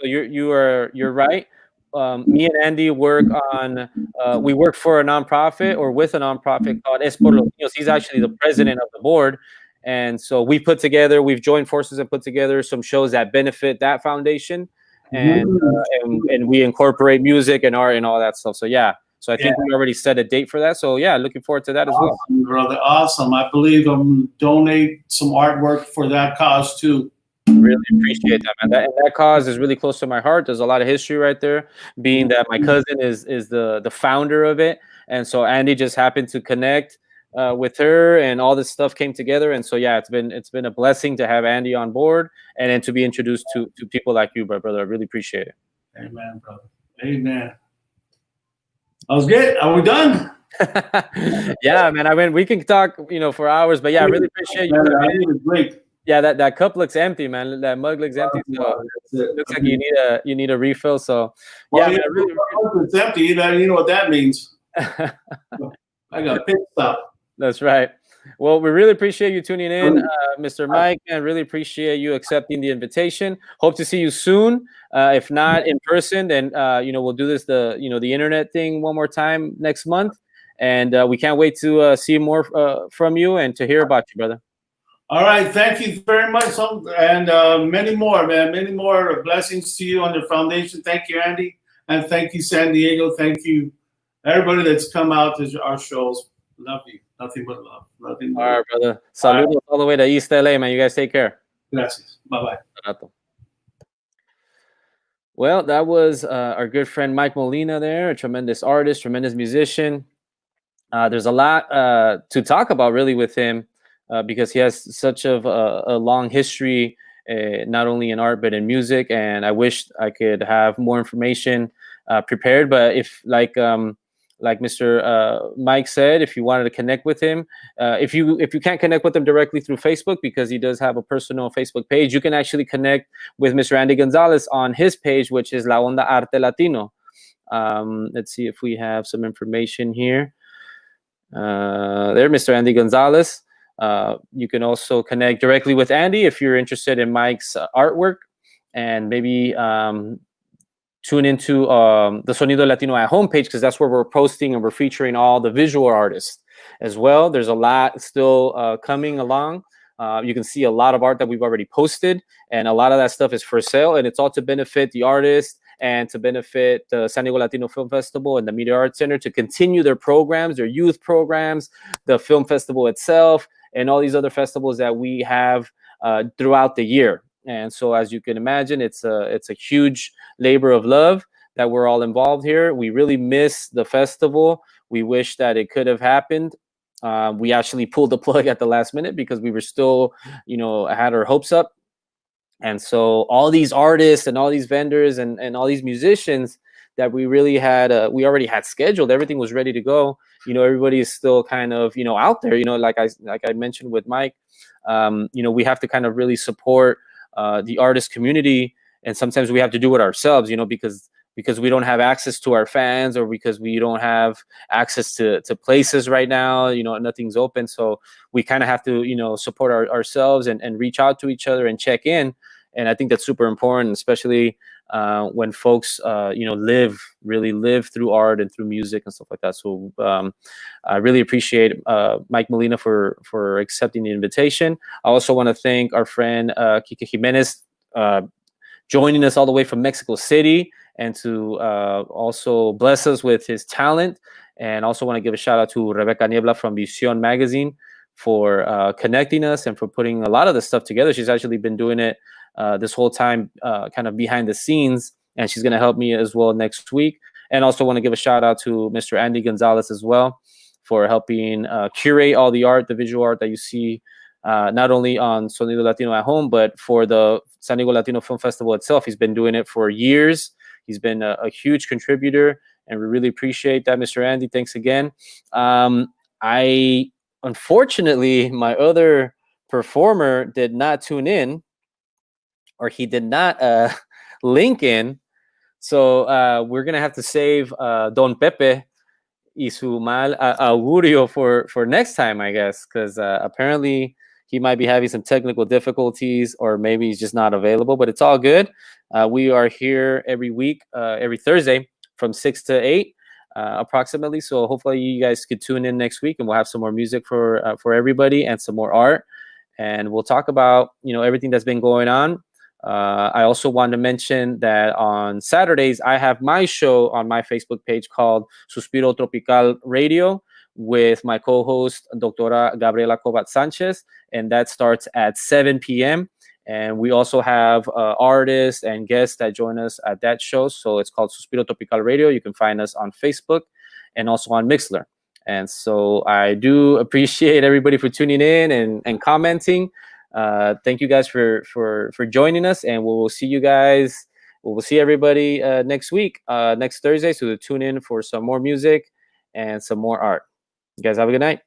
you're right. Me and Andy work for a nonprofit, or with a nonprofit called Es por los Niños. He's actually the president of the board. And so we've joined forces and put together some shows that benefit that foundation. And we incorporate music and art and all that stuff. So so I think we already set a date for that. So looking forward to that as well. Brother, awesome. I believe I'm donate some artwork for that cause too. Really appreciate that, man. That cause is really close to my heart. There's a lot of history right there, being that my cousin is the founder of it, and so Andy just happened to connect with her, and all this stuff came together. And so it's been a blessing to have Andy on board, and then to be introduced to people like you, brother. I really appreciate it. Amen, brother. Amen. That was good. Are we done? Yeah, man. I mean, we can talk, for hours, but I really appreciate you. Great. Yeah, that cup looks empty, man. That mug looks empty. So it looks like you need a refill. So it's empty. You know what that means. I got pit stop. That's right. Well, we really appreciate you tuning in, Mr. Mike, and really appreciate you accepting the invitation. Hope to see you soon. If not in person, then we'll do this the internet thing one more time next month, and we can't wait to see more from you and to hear about you, brother. All right, thank you very much, and many more, man. Many more blessings to you on the foundation. Thank you, Andy, and thank you, San Diego. Thank you, everybody that's come out to our shows. Love you. Nothing but love. Nothing but All love. right, brother. Saludos all the way to East LA, man. You guys take care. Gracias. Bye-bye. Well, that was our good friend Mike Molina there, a tremendous artist, tremendous musician. There's a lot to talk about really with him because he has such of a long history, not only in art but in music. And I wish I could have more information prepared. But if like Mr. Mike said, if you wanted to connect with him, if you can't connect with him directly through Facebook because he does have a personal Facebook page, you can actually connect with Mr. Andy Gonzalez on his page, which is La Onda Arte Latino. Let's see if we have some information here. There, Mr. Andy Gonzalez. You can also connect directly with Andy if you're interested in Mike's artwork, and maybe tune into the Sonido Latino at home page, because that's where we're posting and we're featuring all the visual artists as well. There's a lot still coming along. You can see a lot of art that we've already posted, and a lot of that stuff is for sale, and it's all to benefit the artists and to benefit the San Diego Latino Film Festival and the Media Arts Center to continue their programs, their youth programs, the film festival itself, and all these other festivals that we have throughout the year. And so, as you can imagine, it's a huge labor of love that we're all involved here. We really miss the festival. We wish that it could have happened. We actually pulled the plug at the last minute because we were still, had our hopes up. And so all these artists and all these vendors and all these musicians that we really had, we already had scheduled, everything was ready to go. Everybody is still kind of, out there, like I mentioned with Mike, we have to kind of really support the artist community. And sometimes we have to do it ourselves, because we don't have access to our fans, or because we don't have access to places right now, nothing's open. So we kind of have to, support ourselves and reach out to each other and check in. And I think that's super important, especially when folks, really live through art and through music and stuff like that. So I really appreciate Mike Molina for accepting the invitation. I also want to thank our friend Kike Jimenez joining us all the way from Mexico City, and to also bless us with his talent. And also want to give a shout out to Rebecca Niebla from Vision Magazine for connecting us and for putting a lot of this stuff together. She's actually been doing it this whole time, kind of behind the scenes, and she's going to help me as well next week. And also want to give a shout out to Mr. Andy Gonzalez as well for helping curate all the art, the visual art that you see, not only on Sonido Latino at home, but for the San Diego Latino Film Festival itself. He's been doing it for years. He's been a huge contributor, and we really appreciate that, Mr. Andy. Thanks again. Unfortunately, my other performer did not tune in, or he did not link in. So we're going to have to save Don Pepe y su mal augurio for next time, I guess, because apparently he might be having some technical difficulties, or maybe he's just not available, but it's all good. We are here every week, every Thursday from 6 to 8 approximately. So hopefully you guys could tune in next week, and we'll have some more music for everybody and some more art. And we'll talk about, everything that's been going on. I also want to mention that on Saturdays, I have my show on my Facebook page called Suspiro Tropical Radio with my co-host, Doctora Gabriela Cobat Sanchez, and that starts at 7 p.m. And we also have artists and guests that join us at that show. So it's called Suspiro Tropical Radio. You can find us on Facebook and also on Mixler. And so I do appreciate everybody for tuning in and commenting. Thank you guys for joining us, and we'll see you guys. We'll see everybody next week, next Thursday. So tune in for some more music and some more art. You guys have a good night.